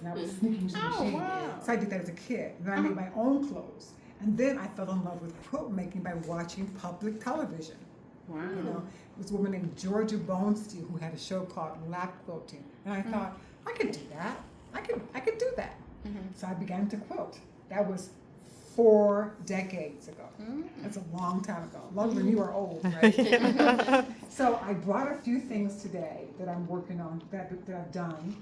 and I was sneaking to the machine. Wow. So I did that as a kid. And then I made my own clothes. And then I fell in love with quilt making by watching public television. Wow. You know, it was a woman named Georgia Bonesteel who had a show called Lap Quilting. And I thought, I could do that. I could do that. So I began to quilt. That was 4 decades ago. That's a long time ago. Longer than you are old, right? So I brought a few things today that I'm working on, that I've done.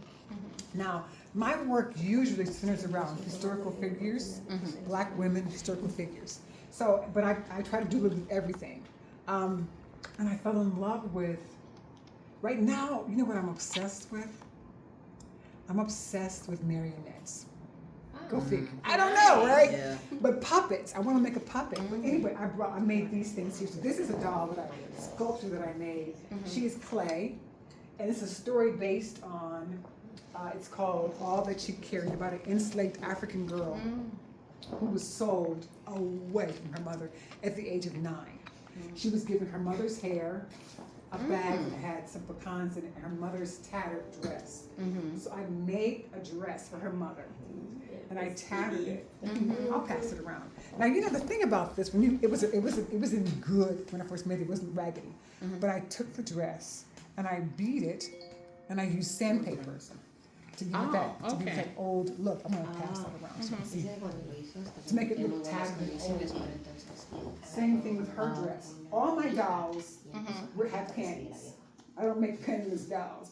Now, my work usually centers around historical figures, Black women, historical figures. So, but I try to do a little of everything. And I fell in love with, right now, you know what I'm obsessed with? I'm obsessed with marionettes. Go figure. I don't know, right? Yeah. But puppets. I want to make a puppet. But anyway, I made these things here. So this is a doll sculpture that I made. She is clay, and it's a story based on. It's called All That She Carried, about an enslaved African girl who was sold away from her mother at the age of 9. She was given her mother's hair, a bag that had some pecans in it, and her mother's tattered dress. So I made a dress for her mother, and I tattered it. I'll pass it around. Now you know the thing about this, it wasn't good when I first made it. It wasn't raggedy, but I took the dress and I beat it, and I used sandpaper to give it that old look. I'm gonna pass that around so you can see, to make it look tattered and old. Same thing with her dress. All my dolls have panties. I don't make penniless dolls.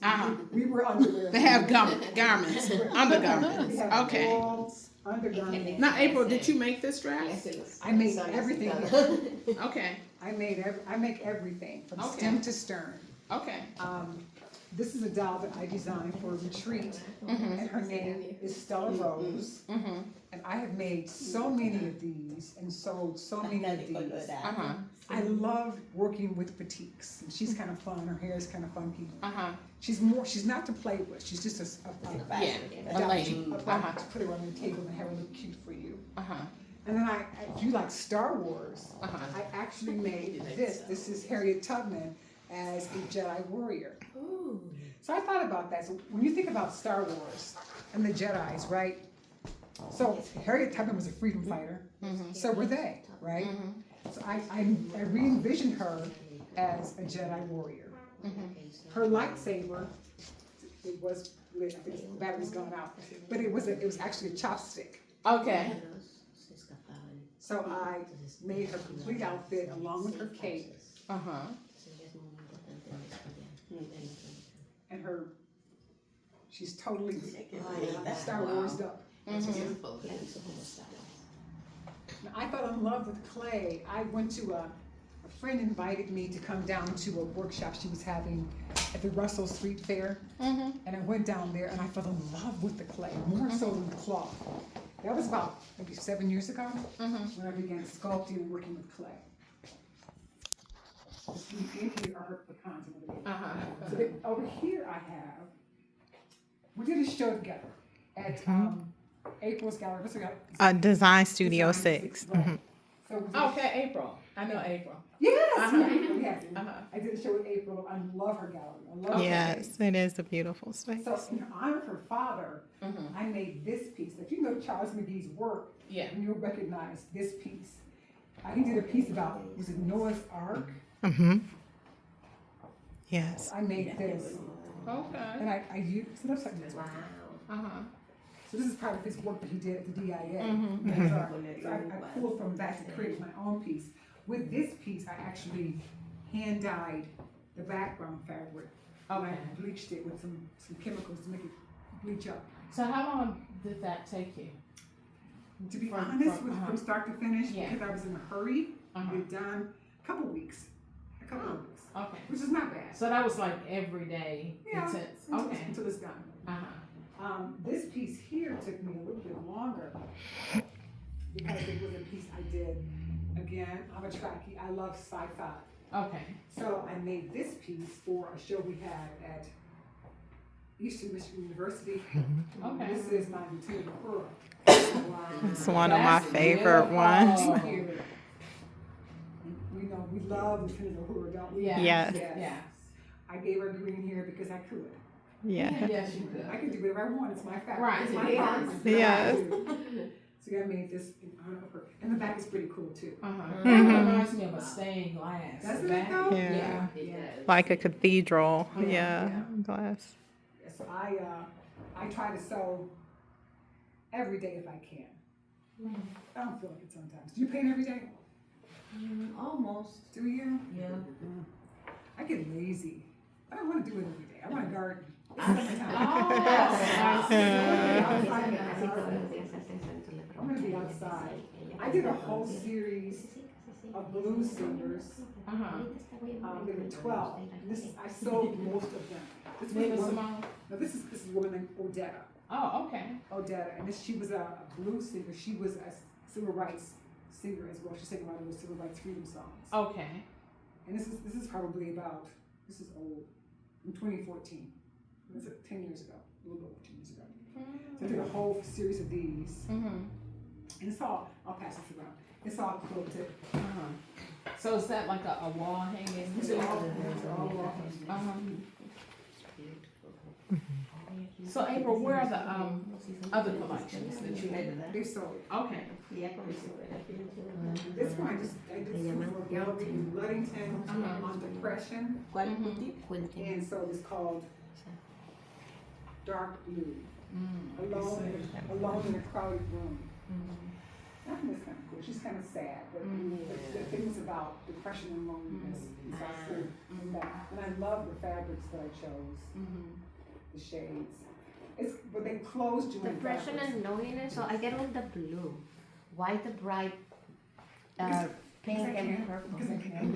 We were underwear. They have garments, undergarments. We have Okay. balls, undergarments. Now, April, did you make this dress? I made everything. Okay. I make everything from Okay. stem to stern. Okay. This is a doll that I designed for a retreat, and her name is Stella Rose. And I have made so many of these and sold so many of these. I love working with batiks, and she's kind of fun. Her hair is kind of funky. She's not to play with. She's just a lady. to put her on the table and have her look cute for you. And then if you like Star Wars, I actually made this. This is Harriet Tubman as a Jedi warrior. So I thought about that. So when you think about Star Wars and the Jedis, right? So Harriet Tubman was a freedom fighter. So were they, right? So I re-envisioned her as a Jedi warrior. Her lightsaber, it was lit. I think the battery's gone out, but it was actually a chopstick. Okay. So I made her complete outfit along with her cape and she's totally Star Wars up. Now, I fell in love with clay. I went to a friend invited me to come down to a workshop she was having at the Russell Street Fair, and I went down there and I fell in love with the clay, more so than the cloth. That was about maybe 7 years ago when I began sculpting and working with clay. In here are her pecans and everything. So then over here we did a show together at April's gallery. What's her gallery? Design Studio 6. Right. So we did Okay, April. I know April. Yes, April, yes. I did a show with April. I love her gallery. I love her Yes, space. it is a beautiful space. So in honor of her father, I made this piece. If you know Charles McGee's work, you'll recognize this piece. He did a piece about, was it Noah's Ark? Yes. I made this. Okay. And I used it upside down. Wow. So this is part of his work that he did at the DIA. So I pulled from that to create my own piece. With this piece, I actually hand dyed the background fabric. And I bleached it with some chemicals to make it bleach up. So how long did that take you? To be honest, from start to finish, because I was in a hurry, get it done, a couple of weeks. Okay. Which is not bad. So that was like every day intense. Okay. Until it's done. This piece here took me a little bit longer because it was a piece I did. Again, I'm a Trekkie. I love sci-fi. Okay. So I made this piece for a show we had at Eastern Michigan University. Okay. This is my Lieutenant Uhura. It's one of my favorite ones. We love Lieutenant Uhura, don't we? Yeah. Yes. Yes. I gave her green hair because I could. Yeah. Yes, you could. I can do whatever I want. It's my fabric. Right. It's my Yes. apartment. Yes. So I made this in honor of her. And the back is pretty cool too. That Mhm. reminds me of a stained glass. Doesn't The it back. though? Yeah. Yeah. Like a cathedral. Yeah. Yeah. Glass. So I try to sew every day if I can. I don't feel like it sometimes. Do you paint every day? Almost. Do you? Yeah. I get lazy. I don't want to do it every day. I want to garden. It's summertime. I'm gonna be outside. I did a whole series of blues singers. There were 12. I sold most of them. This Nina was one, Simone. no, this is a woman named Odetta. Oh, okay. Odetta, and she was a blues singer. She was a civil rights singer as well. She sang a lot of those civil rights freedom songs. Okay. And this is probably about, this is old, from 2014. This is 10 years ago, a little over 10 years ago. So I did a whole series of these. And it's all, I'll pass this around. It's all quilted. So is that like a wall hanging? These are all wall hanging. So April, where are the other collections that you had? They sold. Okay. This one I did for a gallery in Ludington on depression. And so it's called Dark Blue. Alone in a crowded room. I think it's kind of cool. She's kind of sad, but the things about depression and loneliness is also that. And I love the fabrics that I chose, the shades. But they closed during Depression fabrics. and loneliness, so I get all the blue. Why the bright Because pink I and can't. purple? Because I can't.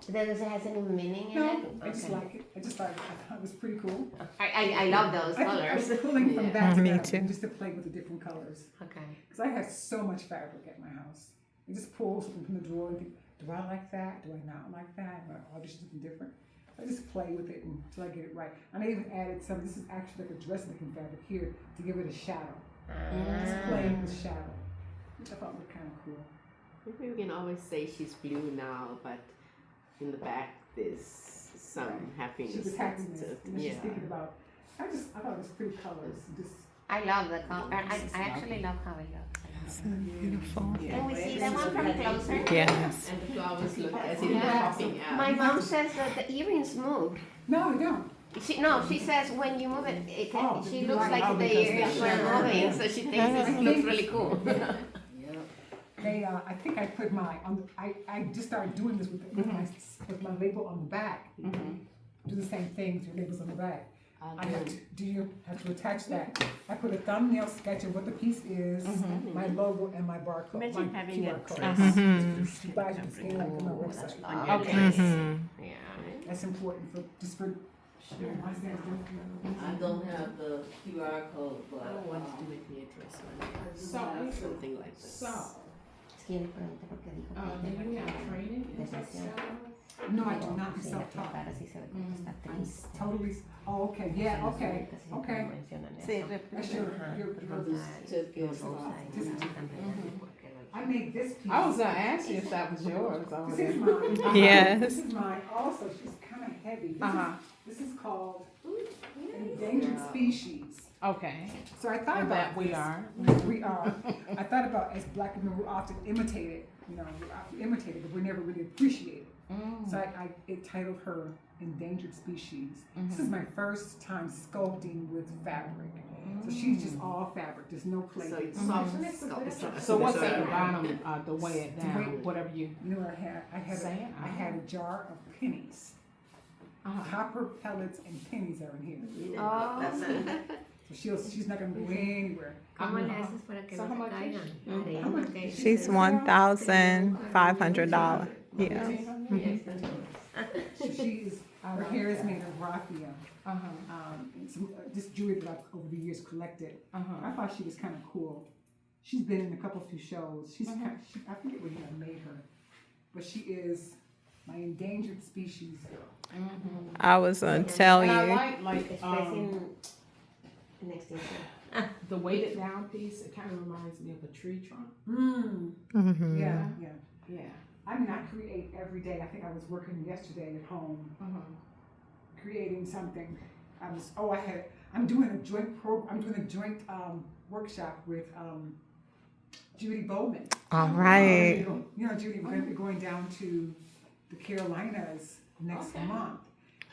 Does it have any meaning in No, it? I just Okay. like it. I just thought it was pretty cool. I love those I was colors. pulling from that to Me that, too. just to play with the different colors. Okay. Because I have so much fabric at my house. You just pull something from the drawer and think, do I like that? Do I not like that? Do I audition something different? I just play with it until I get it right. And I even added some, this is actually like a dressmaking fabric here to give it a shadow. Just playing with shadow, which I thought was kind of cool. Maybe we can always say she's blue now, but in the back there's some happiness. She was happiness. And Yeah. she's thinking about, I thought it was pretty colors. Just, I love the color. I actually love how it looks. So beautiful. Can we see that one from closer? Yes. And the flowers look as if Yeah. they're popping out. My mom says that the earrings move. no, they don't. She says when you move it, Oh, she you're looks right. like Oh, the because earrings they're were shimmer. moving, so she thinks it looks really cool. They, I think I put I just started doing this with my label on the back. Do the same thing with your labels on the back. You have to attach that. I put a thumbnail sketch of what the piece is, my logo and my barcode, Imagine my having QR a code. dress. You buy it, scan it like on my website. Mhm. Yeah. That's important for I don't have the QR code, but I don't want to do it near dress one. So, Something like this. So, Sí, le pregunté porque dijo do you have training in textile? No, I do not. I'm Sí, la self-taught. cara sí se ve como que está triste. Totally. Oh, okay. Yeah. Okay. Okay. That's your certificates. I made this piece. I was gonna ask you if that was yours over This there. is mine. Yes. This is mine. Also, she's kind of heavy. This is called endangered species. Okay. So I thought And about that we this. are. We are. I thought about as black women, we're often imitated. We're often imitated, but we're never really appreciated. So I titled her Endangered Species. This is my first time sculpting with fabric. So she's just all fabric. There's no clay. So it's soft. So what's at the bottom to weigh it To weigh down? it. Whatever you. You know what Sand? I had a jar of pennies. Copper pellets and pennies are in here. So she's not gonna go anywhere. ¿Cómo le haces para que So no how se much caigan? How much? Okay. She's $1,500. Yeah. So she's her hair is made of raffia. This jewelry that I've over the years collected. I thought she was kind of cool. She's been in a few shows. She's I forget what I made her, but she is my endangered species girl. I was gonna tell And I you. like Especially in extinction. the weighted down piece. It kind of reminds me of a tree trunk. Mhm. Yeah. Yeah. I mean, I create every day. I think I was working yesterday at home, creating something. I'm doing a joint workshop with Judy Bowman. All right. You know, Judy, we're gonna be going down to the Carolinas next month,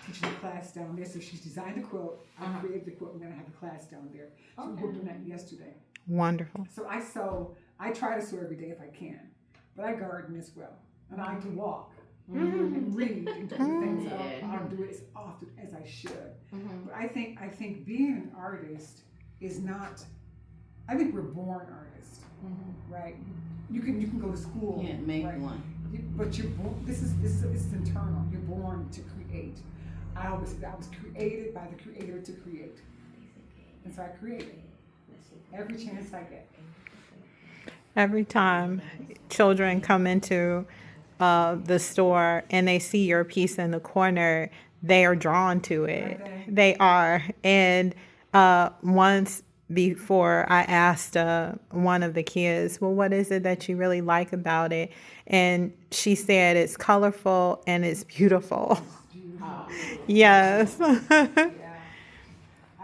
teaching a class down there. So she's designed a quilt. I created the quilt. We're gonna have a class down there. So we worked on that yesterday. Wonderful. So I sew. I try to sew every day if I can, but I garden as well, and I like to walk and read and do things. I don't do it as often as I should. But I think being an artist is not. I think we're born artists, right? You can go to school. Can't make right? one. But you're born. This is internal. You're born to create. I was created by the Creator to create, and so I create every chance I get. Every time children come into the store and they see your piece in the corner, they are drawn to it. They are. And once before, I asked one of the kids, well, what is it that you really like about it? And she said it's colorful and it's beautiful. Yes. Yeah.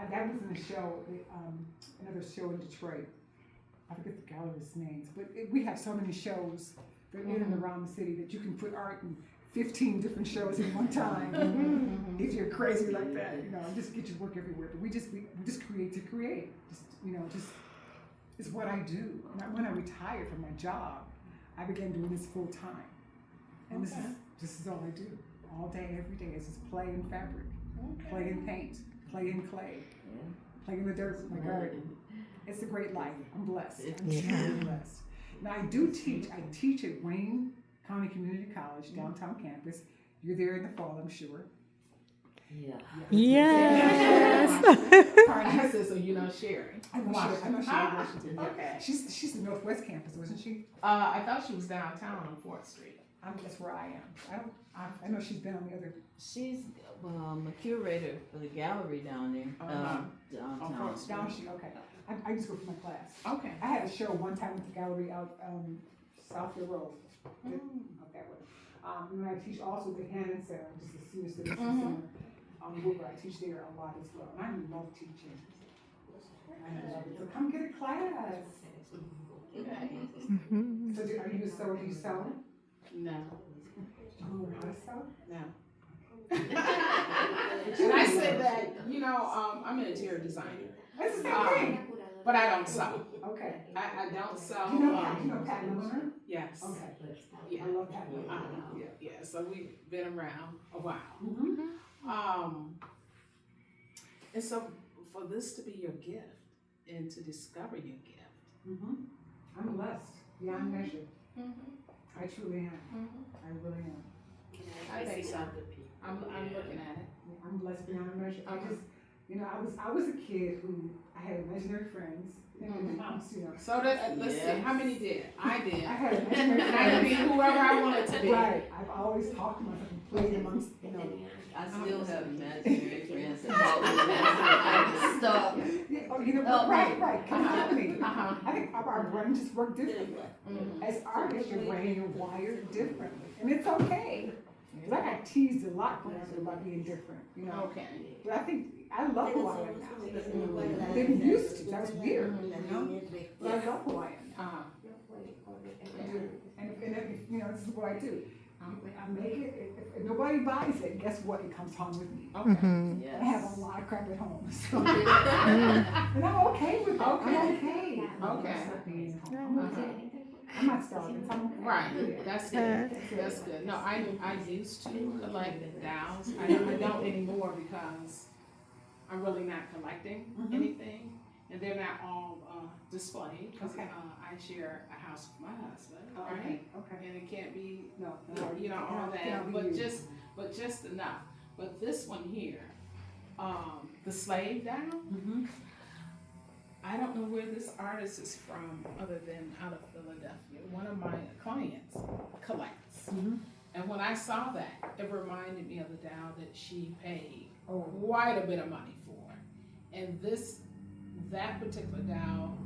That was in a show, another show in Detroit. I forget the gallery's names, but we have so many shows that in and around the city that you can put art in 15 different shows at one time. If you're crazy like that, you know, just get your work everywhere. But we just create to create. Just it's what I do. When I retired from my job, I began doing this full time, and this is all I do, all day, every day. It's just play in fabric, play in paint, play in clay, play in the dirt with my garden. It's a great life. I'm blessed. I'm truly blessed. Now I do teach. I teach at Wayne County Community College, downtown campus. You're there in the fall, I'm sure. Yeah. Yes. Parnassus, so you know Sherry. I know Sherry Washington. Okay. She's the Northwest campus, wasn't she? I thought she was downtown on 4th Street. That's where I am. I know she's been on the other. She's a curator for the gallery down there. Downtown. Down she. Okay. I just go for my class. Okay. I had a show one time at the gallery out Southfield Road. Out that way. And I teach also at the Hannon Center, which is the senior citizen center. Where I teach there a lot as well. And I love teaching. I love it. So come get a class. So are you a sewer? Do you sew? No. Do you learn how to sew? No. And I said that, I'm an interior designer. That's the same thing. But I don't sew. Okay. I don't sew. Do you know Pat Miller? Yes. Okay. Yeah. I love Pat Miller. Yeah. So we've been around a while. And so for this to be your gift and to discover your gift. I'm blessed beyond measure. I truly am. I really am. I think so. I'm looking at it. I'm blessed beyond measure. I was a kid who I had imaginary friends in the house, So let's see, how many did? I did. I had imaginary And I could be friends. whoever I wanted to be. Right. I've always talked to myself and played amongst, I still have imaginary friends that call me imaginary stuff. Right. Come on me. Uh-huh. I think our brains just work differently. As artists, your brain is wired differently. And it's okay. Like I teased a lot when I was about being different, Okay. But I think I love who I am now. I didn't used to. That was weird, But I love who I am now. I do. And this is what I do. I make it. If nobody buys it, guess what? It comes home with me. Okay. I have a lot of crap at home, so. And I'm okay with it. Okay. I'm okay. Okay. I'm okay. I'm not starving. So I'm okay. Right, that's good. That's good. No, I used to collect dowels. I don't anymore because I'm really not collecting anything, and they're not all displayed because I share a house with my husband, right? Okay. And it can't be, No. all that, but just enough. But this one here, the slave down. I don't know where this artist is from other than out of Philadelphia. One of my clients collects. And when I saw that, it reminded me of the dowel that she paid quite a bit of money for. And that particular dowel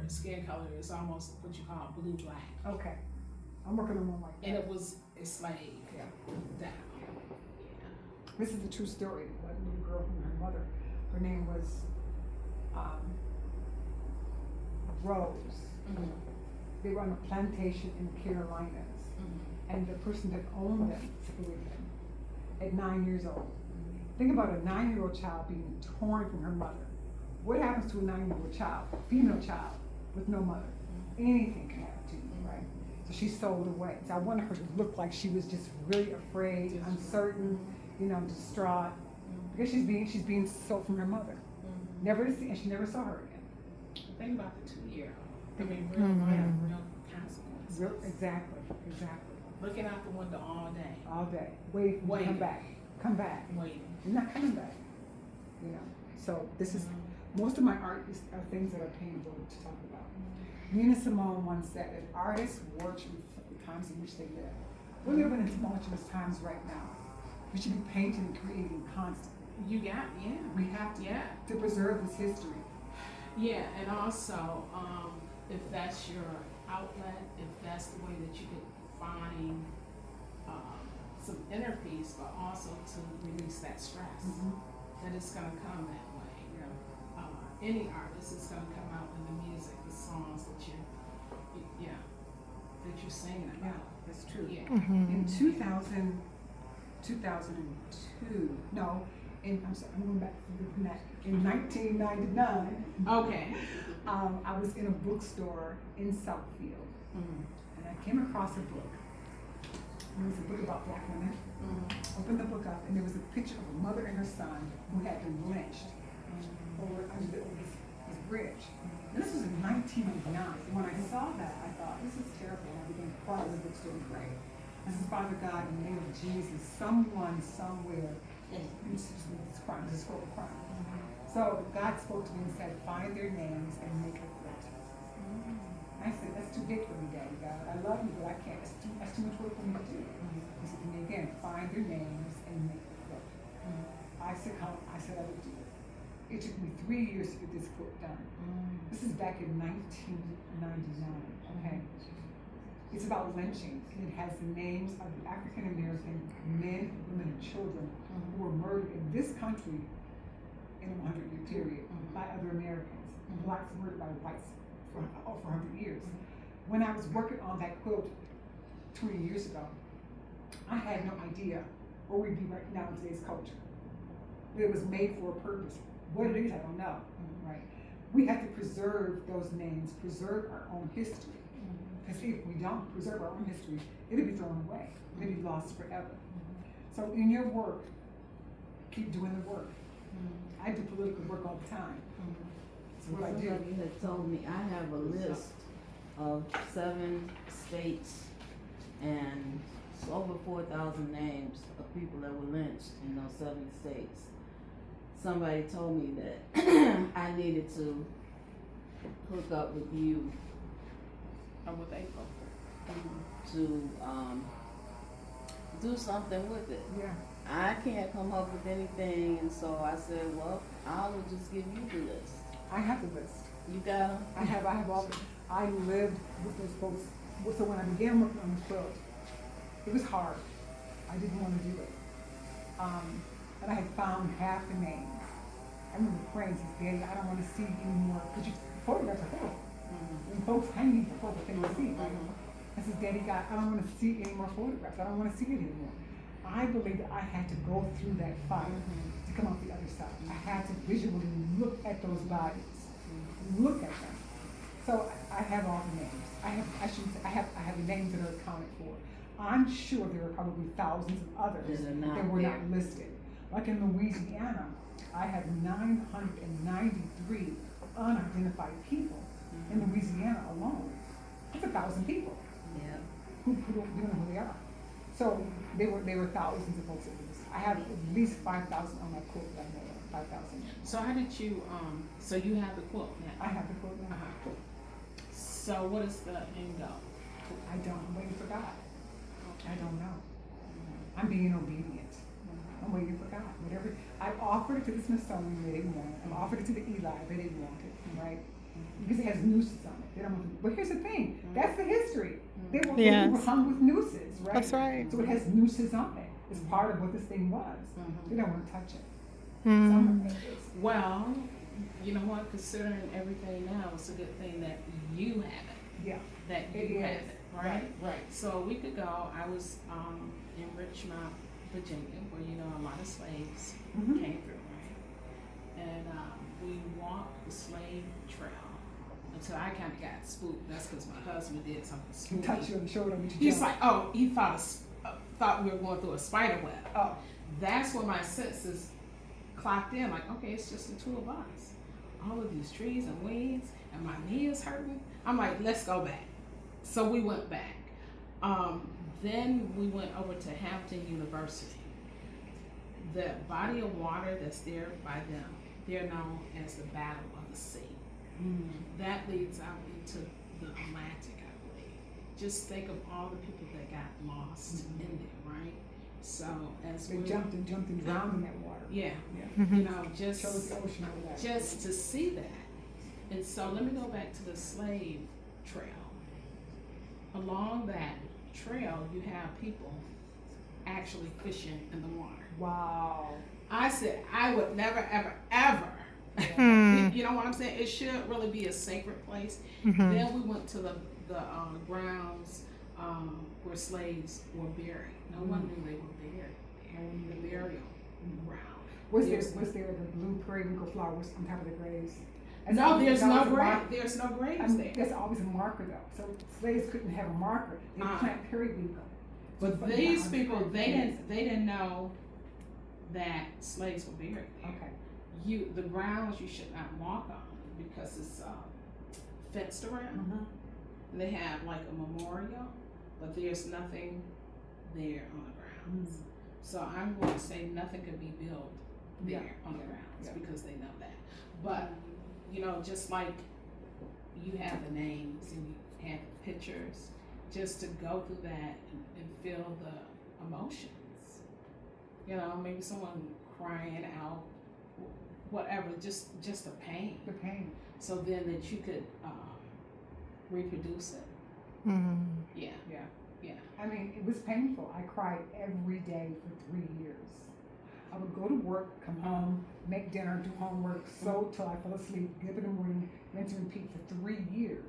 skin color is almost what you call blue-black. Okay. I'm working on one like that. And it was a slave dowel. This is a true story. A little girl from her mother. Her name was Rose. Mhm. They were on a plantation in the Carolinas, and the person that owned them separated them at 9 years old. Think about a 9-year-old child being torn from her mother. What happens to a 9-year-old child, female child, with no mother? Anything can happen to you, right? So she's sold away. So I wanted her to look like she was just really afraid, uncertain, distraught, because she's being sold from her mother. Never to see, and she never saw her again. Think about the 2-year-old. I mean, real consequences. Exactly. Looking out the window all day, All day, waiting for you to come back. waiting. You're not coming back. So this is, most of my art are things that are painful to talk about. Nina Simone once said that artists work with the times in which they live. We're living in tumultuous times right now. We should be painting and creating constantly. We have to preserve this history. Yeah, and also, if that's your outlet, if that's the way that you could find some inner peace, but also to release that stress, that it's going to come that way. Any artist is going to come out in the music, the songs that you're singing Yeah, about. that's true. Yeah. In 2002, I'm going back from that. In 1999, Okay. I was in a bookstore in Southfield, and I came across a book. It was a book about Black women. Opened the book up, and there was a picture of a mother and her son who had been lynched over this bridge. And this was in 1999. And when I saw that, I thought, this is terrible. And I began to cry in the bookstore and pray. I said, Father God, in the name of Jesus, someone, somewhere, this is horrible crime. So God spoke to me and said, find their names and make a quit. I said, that's too big for me, Daddy God. I love you, but I can't. That's too much work for me to do. He said to me again, find their names and make a quit. I said, I would do it. It took me 3 years to get this book done. This is back in 1999, okay? It's about lynching, and it has the names of the African American men, women, and children who were murdered in this country in a 100-year period by other Americans. Blacks murdered by whites for 100 years. When I was working on that quilt 20 years ago, I had no idea where we'd be right now in today's culture. It was made for a purpose. What it is, I don't know, right? We have to preserve those names, preserve our own history. Because if we don't preserve our own history, it'll be thrown away. It'll be lost forever. So in your work, keep doing the work. I do political work all the time. That's what I do. Somebody had told me I have a list of 7 states and it's over 4,000 names of people that were lynched in those 7 states. Somebody told me that I needed to hook up with you I'm with April. to do something with it. Yeah. I can't come up with anything, and so I said, well, I will just give you the list. I have the list. You got them? I have all the, I lived with those folks. So when I began working on the quilt, it was hard. I didn't want to do it. And I had found half the names. I remember praying, says, Daddy, I don't want to see anymore, because photographs are horrible. And folks hanging for horrible things to see, right? I said, Daddy God, I don't want to see any more photographs. I don't want to see it anymore. I believe that I had to go through that fire to come out the other side. I had to visually look at those bodies, look at them. So I have all the names. I have the names that are accounted for. I'm sure there are probably thousands of others That are not that were there. not listed. Like in Louisiana, I have 993 unidentified people in Louisiana alone. That's 1,000 people Yeah. who don't know who they are. So there were thousands of folks at least. I have at least 5,000 on my quilt that I know of, 5,000. So how did you, so you have the quilt now? I have the quilt now. So what is the end goal? I don't. I'm waiting for God. I don't know. I'm being obedient. I'm waiting for God. Whatever. I offered it to the Smithsonian, they didn't want it. I've offered it to the Eli, they didn't want it, right? Because it has nooses on it. They don't want it. But here's the thing. That's the history. They were Yes. hung with nooses, right? That's right. So it has nooses on it. It's part of what this thing was. They don't want to touch it. Mm. Some of it is. Well, you know what? Considering everything now, it's a good thing that you have it. Yeah. That It you is. have it, right? Right. So a week ago, I was in Richmond, Virginia, where you know a lot of slaves Mhm. came through, right? And we walked the slave trail until I kind of got spooked. That's because my husband did something He spooky. touched you on the shoulder when you He's jumped. like, oh, he thought we were going through a spider web. Oh. That's when my senses clocked in, like, okay, it's just the two of us. All of these trees and weeds, and my knee is hurting. I'm like, let's go back. So we went back. Then we went over to Hampton University. The body of water that's there by them, they're known as the Battle of the Sea. That leads out into the Atlantic, I believe. Just think of all the people that got lost in there, right? So as They we jumped and drowned in that water. yeah, Mhm. you know, just Chose the ocean over that. just to see that. And so let me go back to the slave trail. Along that trail, you have people actually fishing in the water. Wow. I said, I would never, ever, ever. Hmm. You know what I'm saying? It should really be a sacred place. Mhm. Then we went to the grounds where slaves were buried. No one knew they were buried there. The burial ground. Was there the blue periwinkle flowers on top of the graves? That's No, always- there's that no was a grave. mark- There's no graves I mean, there. that's always a marker though. So slaves couldn't have a marker. They plant periwinkle. But So, these on people, the they graves. didn't know that slaves were buried there. Okay. The grounds you should not walk on because it's fenced around. And they have like a memorial, but there's nothing there on the grounds. So I'm going to say nothing could be built there Yeah. on the grounds Yeah. because they know that. But you know, just like you have the names and you have the pictures, just to go through that and feel the emotions. You know, maybe someone crying out, whatever, just the pain. The pain. So then that you could reproduce it. Mhm. Yeah. Yeah. Yeah. I mean, it was painful. I cried every day for 3 years. I would go to work, come home, make dinner, do homework, sew till I fell asleep, get up in the morning, rinse and repeat for 3 years.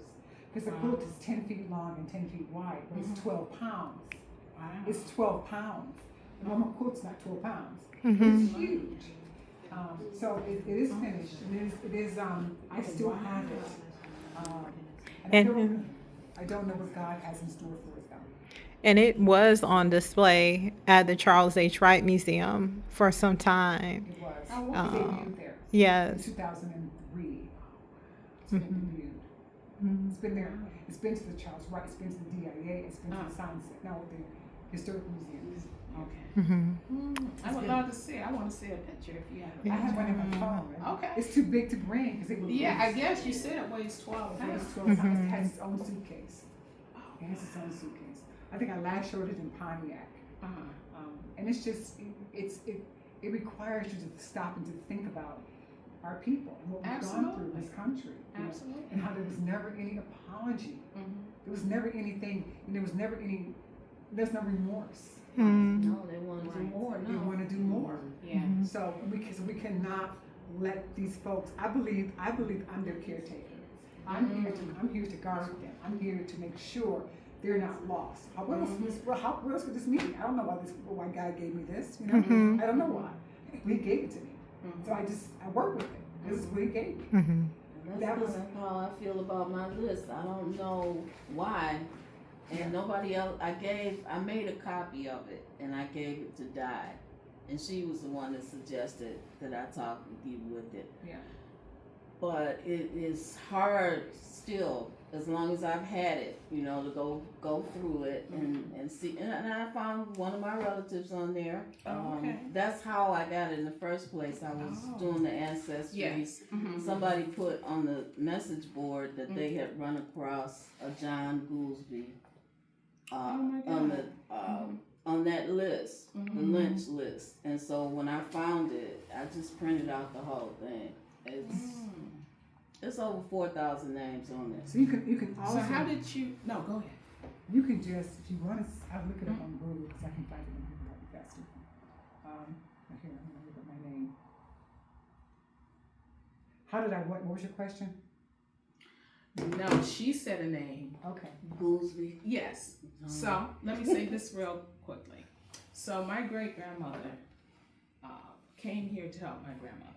Because the Wow. quilt is 10 feet long and 10 feet wide, but it's 12 pounds. Wow. It's 12 pounds. A normal quilt's not 12 pounds. Mhm. It's huge. So it is finished. It is I still have it. And I don't know what God has in store for us though. And it was on display at the Charles H. Wright Museum for some time. It was. Oh, It wow. debuted there. In Yes. 2003. It's been debuted. It's been there. It's been to the Charles Wright. It's been to the DIA. It's been to the Science, no, the Historical Museum. Okay. Mhm. I would love to see it. I want to see a picture if you have it. I have one in my phone. Okay. It's too big to bring because it would. Yeah, I guess you said it weighs 12 It weighs pounds. 12 pounds. It has its own suitcase. It has its own suitcase. I think I last showed it in Pontiac. Uh-huh. And it's just, it requires you to stop and to think about our people and what we've gone through in this country. you know, Absolutely. And how there was never any apology. There was never anything, and there's no remorse. Mhm. No, they want to do more They now. want to do more. Yeah. So, because we cannot let these folks, I believe I'm their caretaker. I'm here to guard them. I'm here to make sure they're not lost. What else could this mean? I don't know why God gave me this, you know? Mhm. I don't know why. He gave it to me. So I work with it. This is what he gave me. Mhm. And That that's was- how I feel about my list. I don't know why. And nobody else, I made a copy of it and I gave it to Di. And she was the one that suggested that I talk with you with it. Yeah. But it is hard still, as long as I've had it, to go through it and see. And I found one of my relatives on there. Oh, okay. That's how I got it in the first place. I was Oh. doing the ancestry. Yes. Mhm. Somebody put on the message board that they had run across a John Goolsby Oh my on God. the on that list, the Mhm. lynch list. And so when I found it, I just printed out the whole thing. It's over 4,000 names on it. So you can also, So how did you? No, go ahead. you can just, if you want to, I'll look it up on Google because I can find it on Google faster. here, I'm gonna look at my name. What was your question? No, she said a name. Okay. Goolsby. Yes. So let me say this real quickly. So my great grandmother came here to help my grandmother.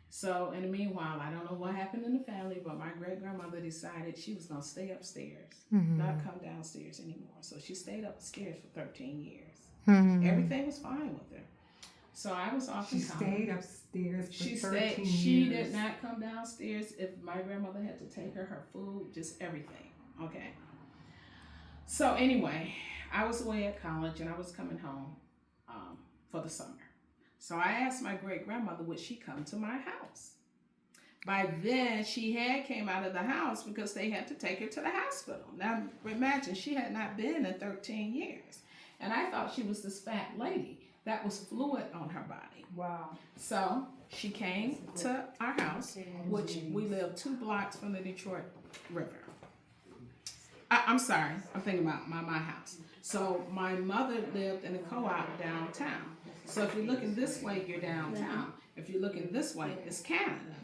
So in the meanwhile, I don't know what happened in the family, but my great grandmother decided she was gonna stay upstairs, not come downstairs anymore. So she stayed upstairs for 13 years. Everything was fine with her. So I was often She stayed upstairs for She 13 She years. did not come downstairs if my grandmother had to take her food, just everything. Okay. So anyway, I was away at college and I was coming home for the summer. So I asked my great grandmother, would she come to my house? By then, she had came out of the house because they had to take her to the hospital. Now, imagine, she had not been in 13 years. And I thought she was this fat lady that was fluid on her body. Wow. So she came to our house, which we live 2 blocks from the Detroit River. I'm sorry, I'm thinking about my house. So my mother lived in a co-op downtown. So if you're looking this way, you're downtown. If you're looking this way, it's Canada.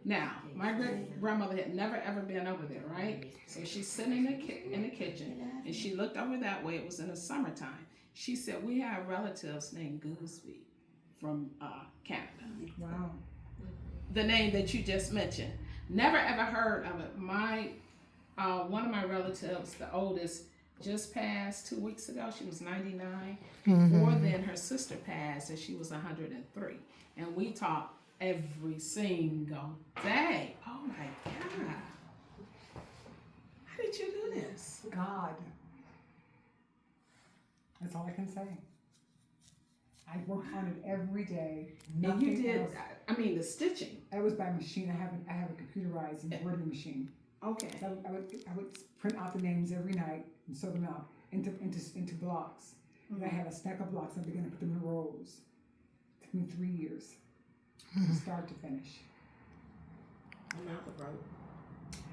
Now, my great grandmother had never ever been over there, right? So she's sitting in the kitchen, and she looked over that way. It was in the summertime. She said, "We have relatives named Goolsby from Canada." Wow. The name that you just mentioned. Never ever heard of it. One of my relatives, the oldest, just passed 2 weeks ago. She was 99. Before then, her sister passed, and she was 103. And we talked every single day. Oh my God. How did you do this? God. That's all I can say. I worked on it every day. And Nothing you did, else. I mean, the stitching. I was by machine. I have a computerized embroidery machine. Okay. So I would print out the names every night and sew them out into blocks. And I had a stack of blocks and I began to put them in rows. It took me 3 years from start to finish.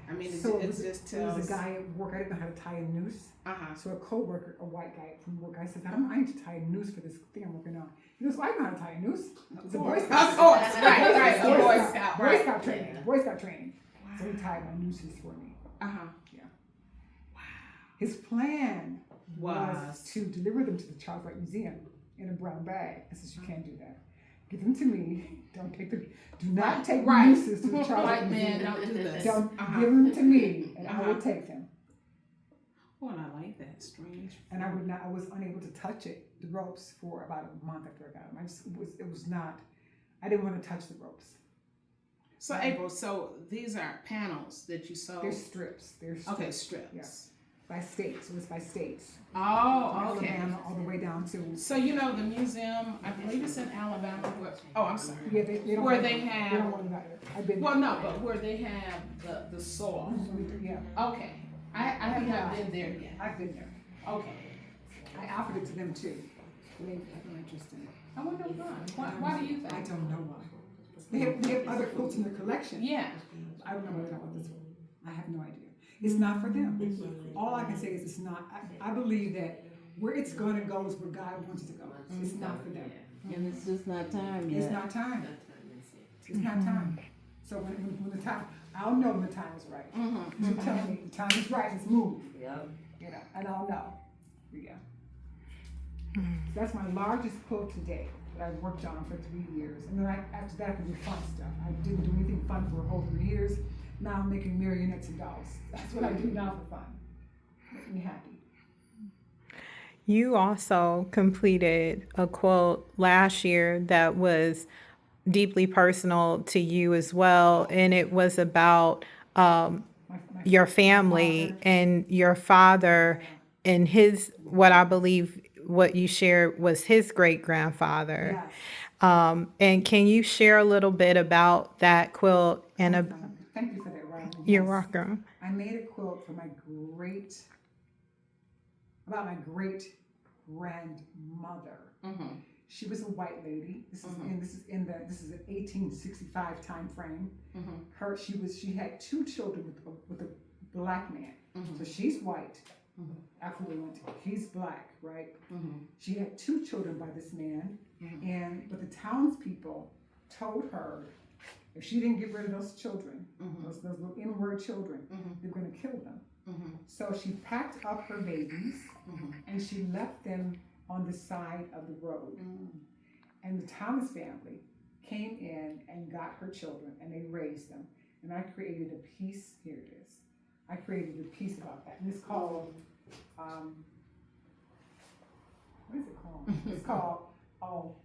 I mean, So it just there tells. was a guy at work. I didn't know how to tie a noose. So a coworker, a white guy from work, I said, I need to tie a noose for this thing I'm working on. He goes, well, I know how to tie a noose. It's a Boy Scout. Of course, right, Boy Scout, Boy right. Scout training. Boy Scout training. So he tied my nooses for me. His plan was to deliver them to the Child Right Museum in a brown bag. I said, you can't do that. Give them to me. Don't take them. Do not take nooses to the Child Right White Museum. man, don't do this. Don't give them to me, and I will take them. Oh, and I like that. Strange. And I was unable to touch the ropes for about a month after I got them. I didn't want to touch the ropes. So April, so these are panels that you sew. They're strips. Okay, strips. Yeah. By states. It was by states. Oh, okay. Alabama all the way down to. So you know the museum, I believe it's in Alabama. I'm sorry. Yeah, they don't. Where want they it. have- They don't want it out there. I've been. Well, no, but where they have the saw. Yeah, Okay. I have not been there yet. I've been there. Okay. I offered it to them too. They have no interest in it. I wonder why. Why do you think? I don't know why. They have other quilts in their collection. Yeah. I don't know why they don't want this one. I have no idea. It's not for them. All I can say is it's not. I believe that where it's going to go is where God wants it to go. It's not for them. And it's just not time yet. It's not time. It's not time. So when the time, I'll know when the time is right. You tell me the time is right. Let's move. Yep. You know, and I'll know. Yeah. So that's my largest quilt to date that I've worked on for 3 years. And then after that, I can do fun stuff. I didn't do anything fun for a whole 3 years. Now I'm making marionettes and dolls. That's what I do now for fun. Make me happy. You also completed a quilt last year that was deeply personal to you as well, and it was about your family and your father and his, what I believe what you shared was his great grandfather. Yes. And can you share a little bit about that quilt and Thank you for that, Ryan. you're Yes. welcome. I made a quilt for my great grandmother. She was a white lady. This is in the 1865 time frame. She had 2 children with a black man. So she's white, affluent. He's black, right? She had 2 children by this man. But the townspeople told her if she didn't get rid of those children, those little N-word children, they're going to kill them. So she packed up her babies and she left them on the side of the road. And the Thomas family came in and got her children and they raised them. And I created a piece, here it is. I created a piece about that. And it's called, what is it called? It's called, oh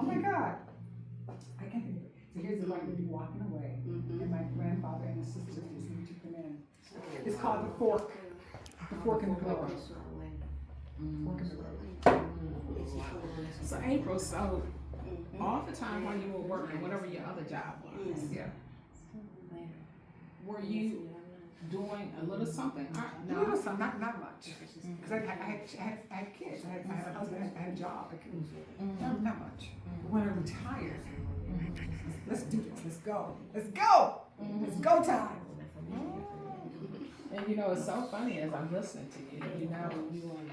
my God. I can't think of it. So here's the white lady walking away, and my grandfather and his sister took them in. It's called The Fork. The Fork in the Road. Fork in the Road. So April, so all the time while you were working, whatever your other job was, Yeah. were you doing a little something? No, some, not much. Because I had kids. I had a husband. I had a job. Not much. But when I retired, let's do this. Let's go. Let's go. It's go time. And you know, it's so funny as I'm listening to you, you know, you and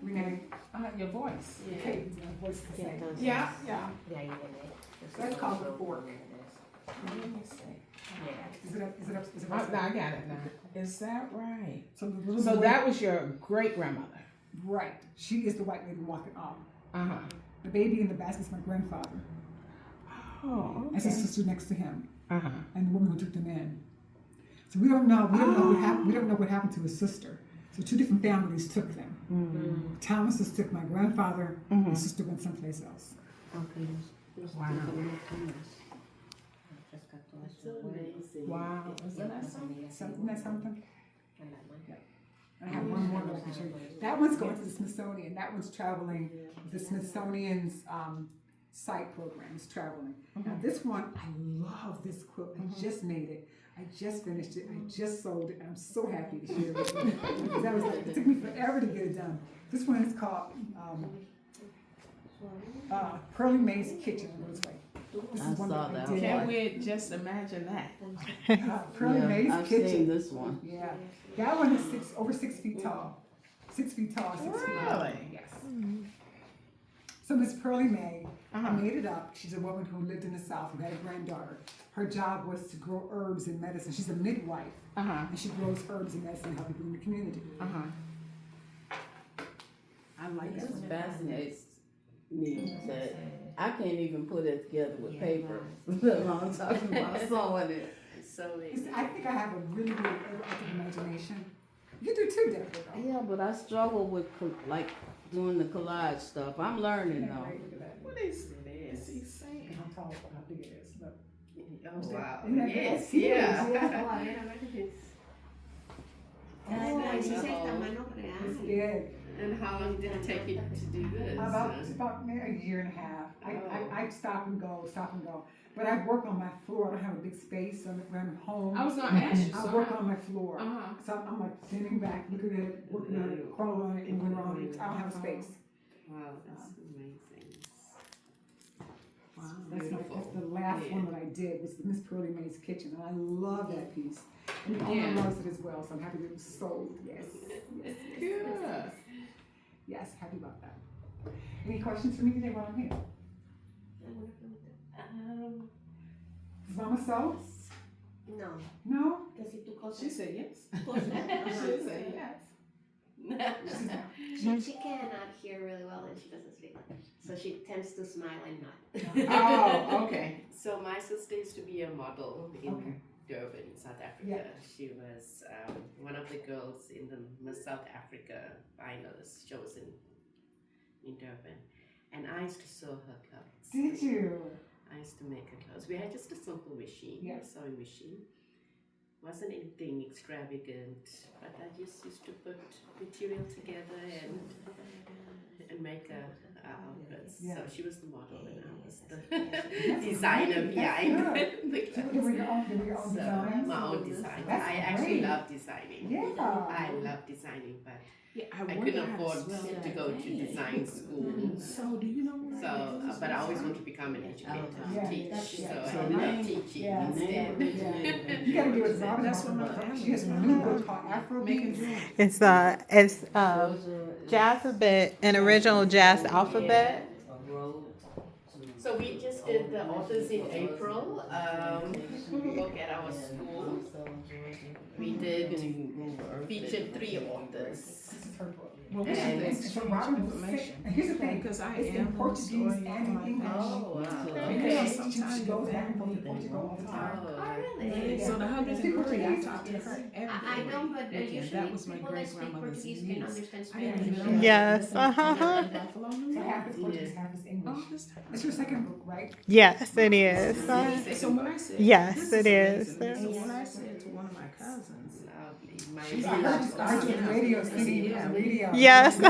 Renee, your voice. Kate, my voice is the same. Yeah. That's called The Fork. Let me see. Is it up? No, I got it now. Is that right? So the little So boy- that was your great grandmother. Right. She is the white lady walking off. Uh-huh. The baby in the basket is my grandfather. Oh, And his sister next to him, Uh-huh. and the woman who took them in. So we don't know. We don't know what happened. We don't know what happened to his sister. So two different families took them. Thomas's took my grandfather. His sister went someplace else. Wow. It's amazing. Wow. Isn't that something? Isn't that something? I have one more that I can show you. That one's going to the Smithsonian. That one's traveling with the Smithsonian's site program. It's traveling. Now this one, I love this quilt. I just made it. I just finished it. I just sold it. I'm so happy to share it with you. Because that was like, it took me forever to get it done. This one is called Pearly May's Kitchen. It goes like, this is one saw that I that did. Can we just imagine that? Pearly May's I've Kitchen. seen this one. Yeah, that one is over 6 feet tall. 6 feet tall, 6 feet tall. Really? Yes. So Miss Pearly May, I Uh-huh. made it up. She's a woman who lived in the South, who had a granddaughter. Her job was to grow herbs and medicine. She's a midwife, Uh-huh. and she grows herbs and medicine to help people in the community. Uh-huh. I like It that just one. fascinates me that I can't even put it together with paper. Let alone talking about sewing it. So I think I have a really, really active imagination. You do too, Deborah. though. Yeah, but I struggle with like doing the collage stuff. I'm learning though. Right, look at that. What is he saying? How tall, how big it is. Look. Oh wow. Isn't that Yes, big? yeah. It's big. And how long did it take you to do this? About maybe a year and a half. I stop and go. But I work on my floor. I don't have a big space. So when I'm home, I was gonna ask you. I So work on my floor. Uh-huh. So I'm like standing back, looking at it, working on it, crawling on it, moving around it. I don't have a space. Wow, that's amazing. That's the last one that I did was Miss Pearly May's Kitchen, and I love that piece. And Yeah. Alma loves it as well, so I'm happy that it was sold. Yes. Good. Yes, happy about that. Any questions for me today while I'm here? Does Mama sew? No. No? She said yes. She said yes. She cannot hear really well and she doesn't speak English. So she tends to smile and nod. Oh, okay. So my sister used to be a model in Okay. Durban, South Africa. Yeah. She was one of the girls in the Miss South Africa finalists chosen in Durban. And I used to sew her clothes. Did you? I used to make her clothes. We had just a simple machine, Yeah. sewing machine. Wasn't anything extravagant, but I just used to put material together and make outfits. Yeah. So she was the model and I was the designer great. behind That's the So clothes. they were your own So, designs? my own design. That's I actually great. love designing. Yeah. I love designing, but Yeah, I wonder couldn't how afford spell to that go to name. design school. So do you know what? So, but I always want to become an educator, Yeah, teach. yeah. So So I ended up name- teaching yeah, instead. You gotta do it, Robin. That's what my family She has a is. new book called Making Afrobeats. jewelry. It's Jazalphabet, an original jazz alphabet. A road to. So we just did the authors in April. Book at our school. We did featured 3 authors. This is her book. Well, we have to exchange information. And here's the thing, Because I it's in am a Portuguese historian and for in my English. Oh, wow. Because Okay. she goes back and forth to Portugal all the time. Oh, really? So the hubby's in Korea, I talked to her I every know, but weekend. usually That was my people that great speak grandmother's Portuguese can niece. understand I didn't Spanish. even know. Yes, that. uh-huh. Buffalo, New So York. half is Portuguese, half is English. All this time. It's her second book, right? Yes, it is. So when I said, Yes, this it is. amazing. So when I said to one of my cousins, lovely. I My heard you on the radio, singing Yeah. on the radio. Yes. yes.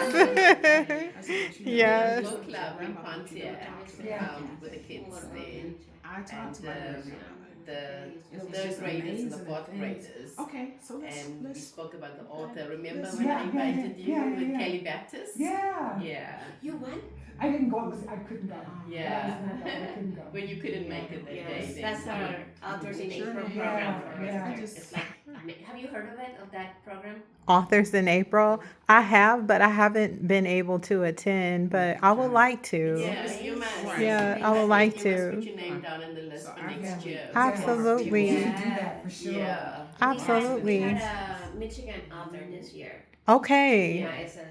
I said, you know, Yes. book club in Pontiac Yeah. with the kids there. I talked to my And, grandmother. The It was third just graders and the amazing fourth things. graders. Okay, so And we let's spoke about the author. Remember let's- when I Yeah, yeah, invited you yeah, yeah, with yeah. Kelly Baptist? Yeah. Yeah. You went? I didn't go, I couldn't go. Yeah. I couldn't go. When you couldn't make it that day. Yes, then that's you- our Authors in Sure. April Yeah, program for yeah. It's like, have you heard of it, of that program? Authors in April. I have, but I haven't been able to attend, but I would like to. Yeah, you must. Yeah, I would like You must to. put your name down on the list So for I next have- year. Absolutely. We should do that for sure. Yeah. Absolutely. We had a Michigan author this year. Okay. Yeah, it's a,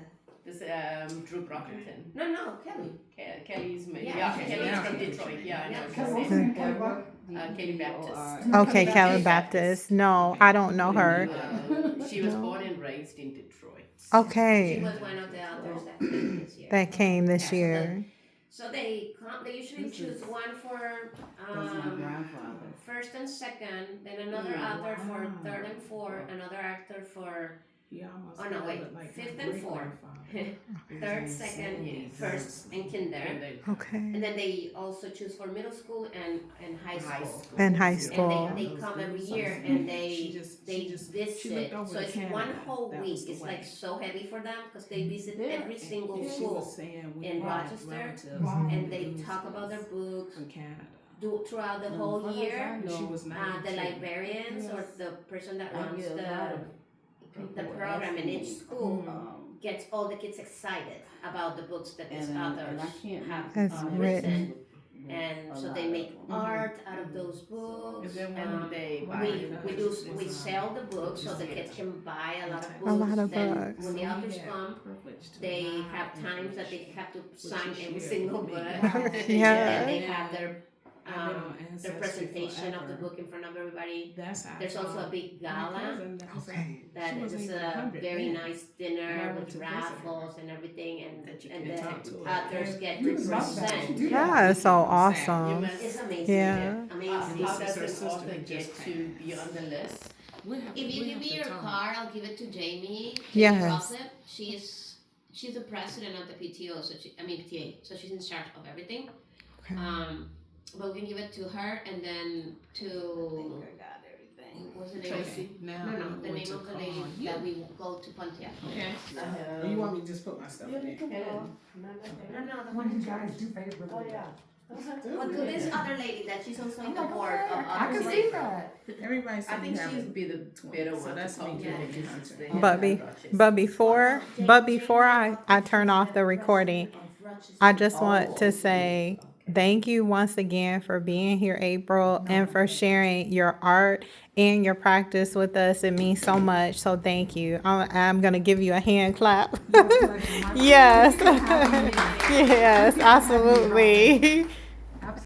This Drew Brockington. no, Kelly. Kelly's Yeah, yeah, okay, Kelly's yeah. from Detroit. Yeah, I know. Yeah. Kelly, what's She's her name? Kelly what? Kelly Baptist. Okay, Kelly Baptist. No, I don't know her. She was born and raised in Detroit. She Okay. was one of the authors that came this year. That came this Yeah, year. So they usually choose one for That's my grandfather. first and second, then another author for third and fourth, another actor for Yeah, almost. Oh, no, wait. looked like Fifth my and fourth. great-grandfather. third, second, first, and kinder. Okay. And then they also choose for middle school and high school. In high And school. they come every year and She they just- they she just- visit. she looked over So to it's Canada. one whole That was week. the It's way. like so heavy for them because they visit Yeah. every single And she school was saying we in had Rochester, relatives Wow. and they talk about their books from Canada. throughout the whole year. She was not. The librarians or the person that runs the program in each school gets all the kids excited about the books that these And I authors can't have It's written. with And a so lot they of make them. art out of those books. And then when they buy We sell the books so the kids can buy a lot of books. A lot of Then books. when the authors Yeah, come, privileged to they buy have times that they have to sign is every shared single with book. me. Yeah. And they have their I've been on their Ancestry presentation of the forever. book in front of everybody. That's how I There's also a saw big my gala cousin that was Okay. that she wasn't is even a 100 very then. nice And I dinner went with to visit her. raffles and everything, and That you and can the talk to her. authors get You to love that. You present. do that. Yeah, it's so You awesome. must, It's amazing. Yeah. Amazing. how This is does her an sister author who get just to be on the list? We have- If you we give have me to your talk. card, I'll give it to Jamie. Yes. Rossett. She's the president of the PTO, so PTA, so she's in charge of everything. Okay. But we can give it to her and then to what's the name? Tracy, now No, I'm the going name to of the call lady on you. that we go to Pontiac. Okay. Or you want me to just put my stuff in there? No, the One of you one. guys do favorite. Oh, yeah. But to this other lady that she's also in the Oh my board God, of I Authors can in see April. that. Everybody I said think you have she's a be the twin, better so one that's to talk me to doing because Hunter. they have But before I turn off the recording, I just want to say thank you once again for being here, April, and for sharing your art and your practice with us. It means so much. So thank you. I'm going to give you a hand clap. Yes. Yes, absolutely.